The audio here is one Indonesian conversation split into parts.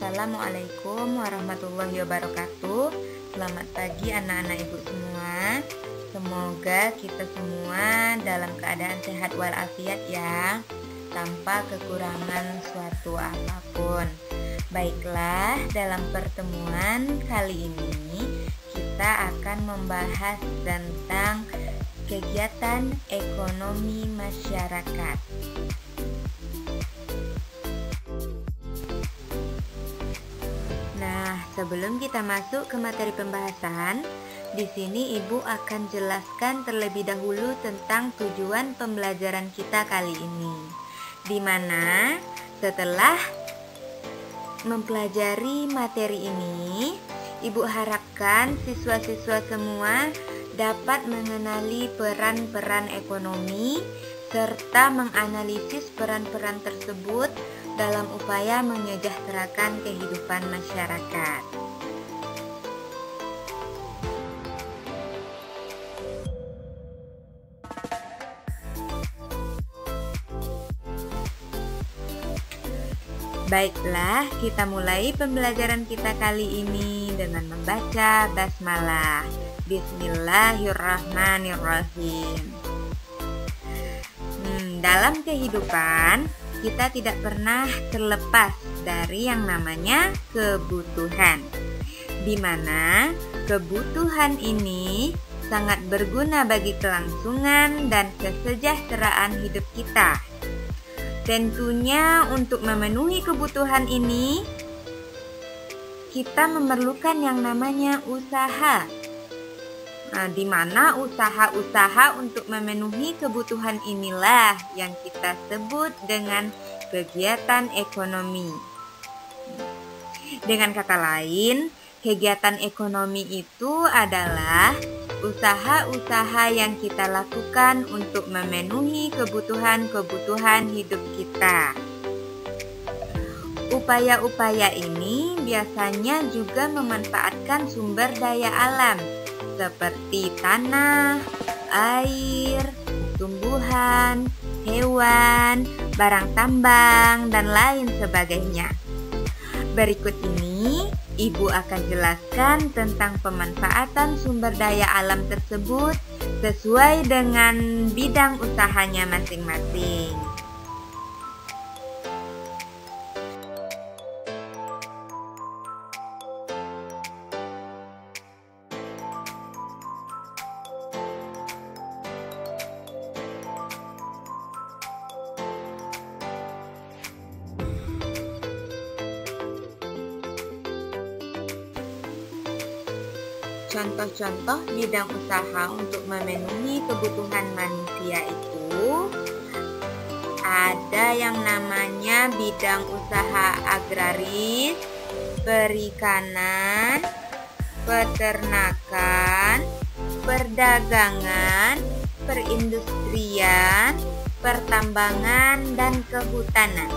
Assalamualaikum warahmatullahi wabarakatuh. Selamat pagi anak-anak ibu semua. Semoga kita semua dalam keadaan sehat walafiat ya, tanpa kekurangan suatu apapun. Baiklah, dalam pertemuan kali ini kita akan membahas tentang kegiatan ekonomi masyarakat. Nah, sebelum kita masuk ke materi pembahasan, di sini Ibu akan jelaskan terlebih dahulu tentang tujuan pembelajaran kita kali ini. Di mana setelah mempelajari materi ini, Ibu harapkan siswa-siswa semua dapat mengenali peran-peran ekonomi serta menganalisis peran-peran tersebut dalam upaya menyejahterakan kehidupan masyarakat. Baiklah, kita mulai pembelajaran kita kali ini dengan membaca basmalah. Bismillahirrahmanirrahim. Dalam kehidupan, kita tidak pernah terlepas dari yang namanya kebutuhan, di mana kebutuhan ini sangat berguna bagi kelangsungan dan kesejahteraan hidup kita. Tentunya untuk memenuhi kebutuhan ini, kita memerlukan yang namanya usaha. Di mana usaha-usaha untuk memenuhi kebutuhan inilah yang kita sebut dengan kegiatan ekonomi. Dengan kata lain, kegiatan ekonomi itu adalah usaha-usaha yang kita lakukan untuk memenuhi kebutuhan-kebutuhan hidup kita. Upaya-upaya ini biasanya juga memanfaatkan sumber daya alam seperti tanah, air, tumbuhan, hewan, barang tambang, dan lain sebagainya. Berikut ini, Ibu akan jelaskan tentang pemanfaatan sumber daya alam tersebut sesuai dengan bidang usahanya masing-masing. Contoh-contoh bidang usaha untuk memenuhi kebutuhan manusia itu ada yang namanya bidang usaha agraris, perikanan, peternakan, perdagangan, perindustrian, pertambangan, dan kehutanan.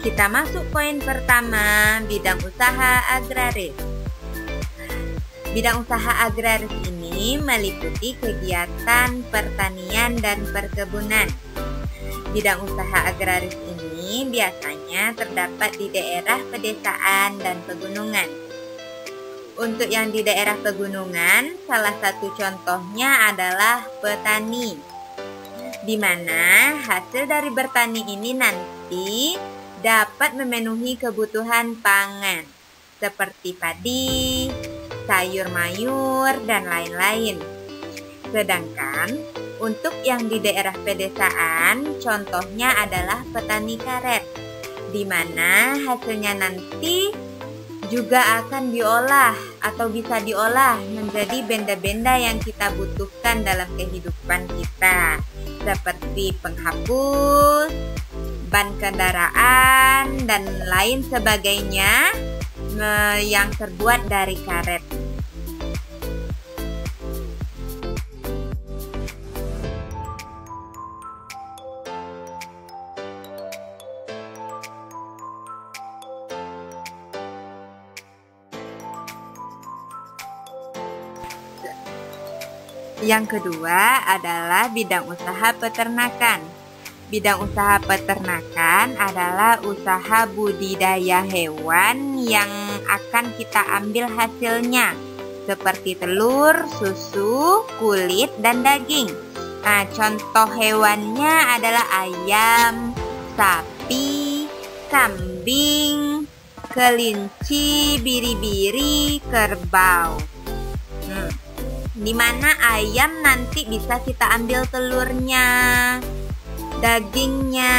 Kita masuk poin pertama, bidang usaha agraris. Bidang usaha agraris ini meliputi kegiatan pertanian dan perkebunan. Bidang usaha agraris ini biasanya terdapat di daerah pedesaan dan pegunungan. Untuk yang di daerah pegunungan, salah satu contohnya adalah petani, di mana hasil dari bertani ini nanti dapat memenuhi kebutuhan pangan seperti padi, sayur mayur, dan lain-lain. Sedangkan untuk yang di daerah pedesaan, contohnya adalah petani karet, di mana hasilnya nanti juga akan diolah atau bisa diolah menjadi benda-benda yang kita butuhkan dalam kehidupan kita, seperti penghapus, ban kendaraan, dan lain sebagainya yang terbuat dari karet. Yang kedua adalah bidang usaha peternakan. Bidang usaha peternakan adalah usaha budidaya hewan yang akan kita ambil hasilnya, seperti telur, susu, kulit, dan daging. Nah, contoh hewannya adalah ayam, sapi, kambing, kelinci, biri-biri, kerbau. Di mana ayam nanti bisa kita ambil telurnya, dagingnya.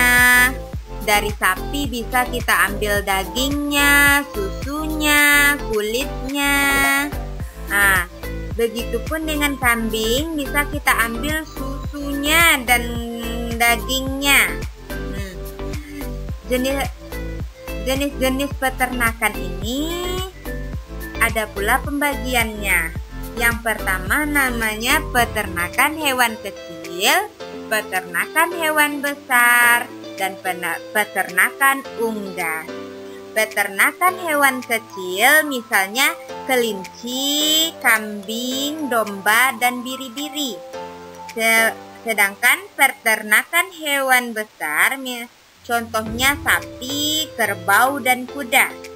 Dari sapi bisa kita ambil dagingnya, susunya, kulitnya. Nah, begitupun dengan kambing, bisa kita ambil susunya dan dagingnya. Jenis-jenis peternakan ini ada pula pembagiannya. Yang pertama namanya peternakan hewan kecil, peternakan hewan besar, dan peternakan unggas. Peternakan hewan kecil misalnya kelinci, kambing, domba, dan biri-biri. Sedangkan peternakan hewan besar contohnya sapi, kerbau, dan kuda.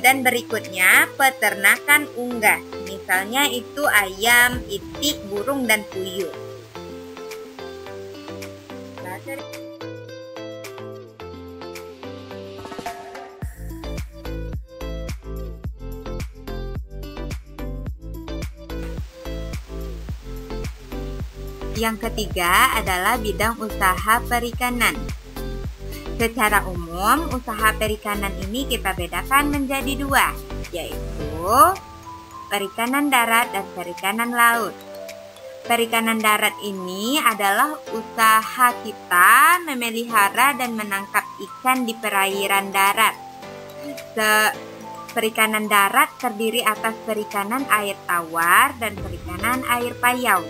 Dan berikutnya peternakan unggas. Misalnya itu ayam, itik, burung, dan puyuh. Yang ketiga adalah bidang usaha perikanan. Secara umum, usaha perikanan ini kita bedakan menjadi dua, yaitu perikanan darat dan perikanan laut. Perikanan darat ini adalah usaha kita memelihara dan menangkap ikan di perairan darat. Perikanan darat terdiri atas perikanan air tawar dan perikanan air payau.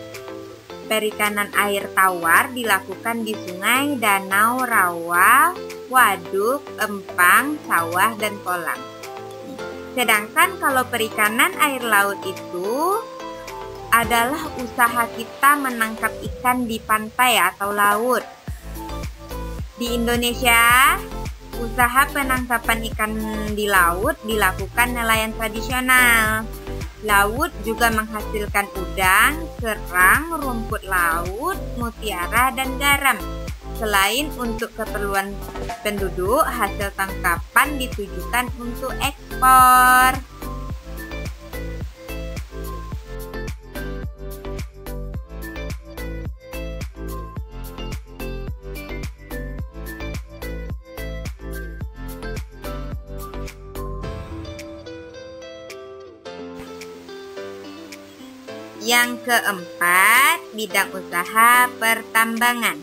Perikanan air tawar dilakukan di sungai, danau, rawa, waduk, empang, sawah, dan kolam. Sedangkan kalau perikanan air laut itu adalah usaha kita menangkap ikan di pantai atau laut. Di Indonesia, usaha penangkapan ikan di laut dilakukan nelayan tradisional. Laut juga menghasilkan udang, kerang, rumput laut, mutiara, dan garam. Selain untuk keperluan penduduk, hasil tangkapan ditujukan untuk ekspor. Yang keempat, bidang usaha pertambangan.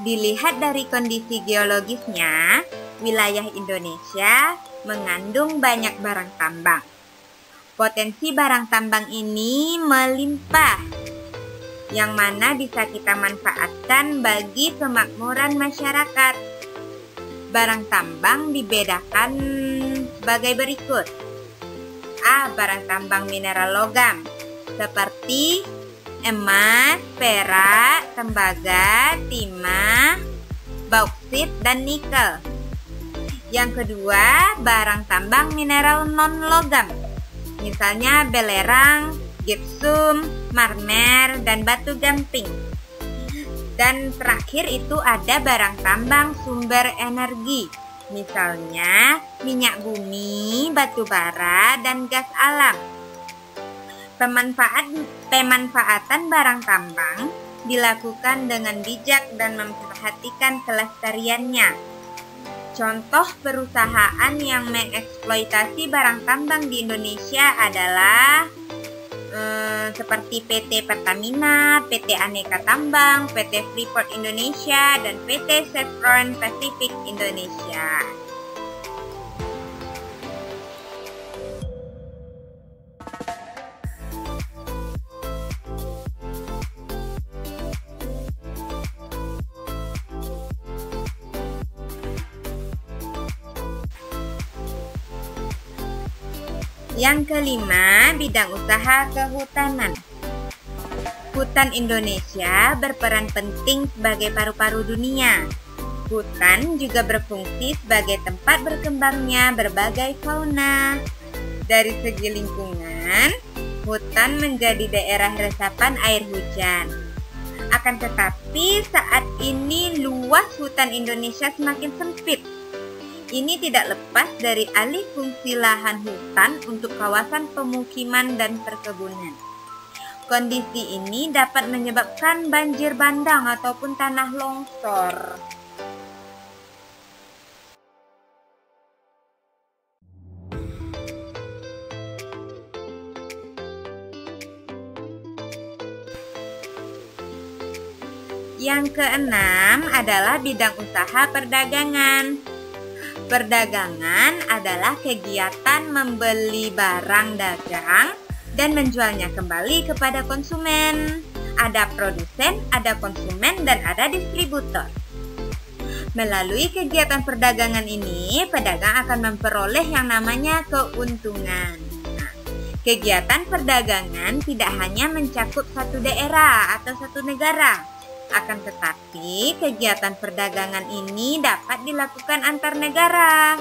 Dilihat dari kondisi geologisnya, wilayah Indonesia mengandung banyak barang tambang. Potensi barang tambang ini melimpah, yang mana bisa kita manfaatkan bagi kemakmuran masyarakat. Barang tambang dibedakan sebagai berikut. A. Barang tambang mineral logam seperti emas, perak, tembaga, timah, bauksit, dan nikel. Yang kedua, barang tambang mineral non-logam, misalnya belerang, gipsum, marmer, dan batu gamping. Dan terakhir itu ada barang tambang sumber energi, misalnya minyak bumi, batu bara, dan gas alam. Pemanfaatan barang tambang dilakukan dengan bijak dan memperhatikan kelestariannya. Contoh perusahaan yang mengeksploitasi barang tambang di Indonesia adalah seperti PT Pertamina, PT Aneka Tambang, PT Freeport Indonesia, dan PT Chevron Pacific Indonesia. Yang kelima, bidang usaha kehutanan. Hutan Indonesia berperan penting sebagai paru-paru dunia. Hutan juga berfungsi sebagai tempat berkembangnya berbagai fauna. Dari segi lingkungan, hutan menjadi daerah resapan air hujan. Akan tetapi, saat ini luas hutan Indonesia semakin sempit. Ini tidak lepas dari alih fungsi lahan hutan untuk kawasan pemukiman dan perkebunan. Kondisi ini dapat menyebabkan banjir bandang ataupun tanah longsor. Yang keenam adalah bidang usaha perdagangan. Perdagangan adalah kegiatan membeli barang dagang dan menjualnya kembali kepada konsumen. Ada produsen, ada konsumen, dan ada distributor. Melalui kegiatan perdagangan ini, pedagang akan memperoleh yang namanya keuntungan. Kegiatan perdagangan tidak hanya mencakup satu daerah atau satu negara. Akan tetapi, kegiatan perdagangan ini dapat dilakukan antar negara,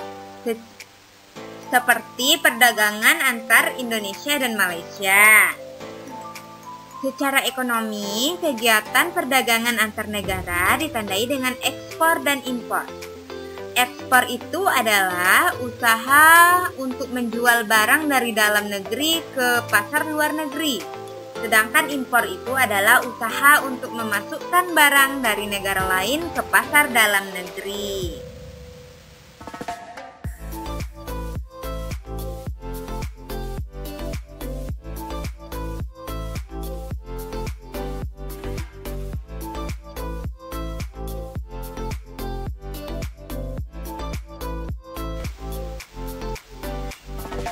seperti perdagangan antar Indonesia dan Malaysia. Secara ekonomi, kegiatan perdagangan antar negara ditandai dengan ekspor dan impor. Ekspor itu adalah usaha untuk menjual barang dari dalam negeri ke pasar luar negeri. Sedangkan impor itu adalah usaha untuk memasukkan barang dari negara lain ke pasar dalam negeri.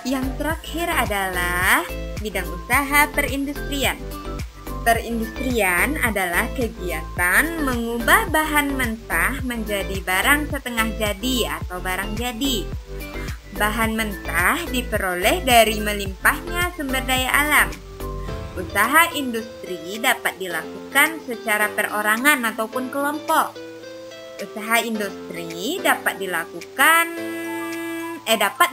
Yang terakhir adalah bidang usaha perindustrian. Perindustrian adalah kegiatan mengubah bahan mentah menjadi barang setengah jadi atau barang jadi. Bahan mentah diperoleh dari melimpahnya sumber daya alam. Usaha industri dapat dilakukan secara perorangan ataupun kelompok. Usaha industri dapat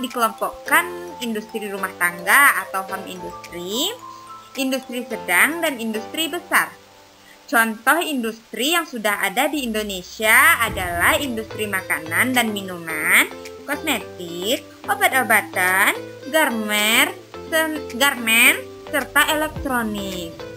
dikelompokkan industri rumah tangga atau home industri, industri sedang, dan industri besar. Contoh industri yang sudah ada di Indonesia adalah industri makanan dan minuman, kosmetik, obat-obatan, garmen, serta elektronik.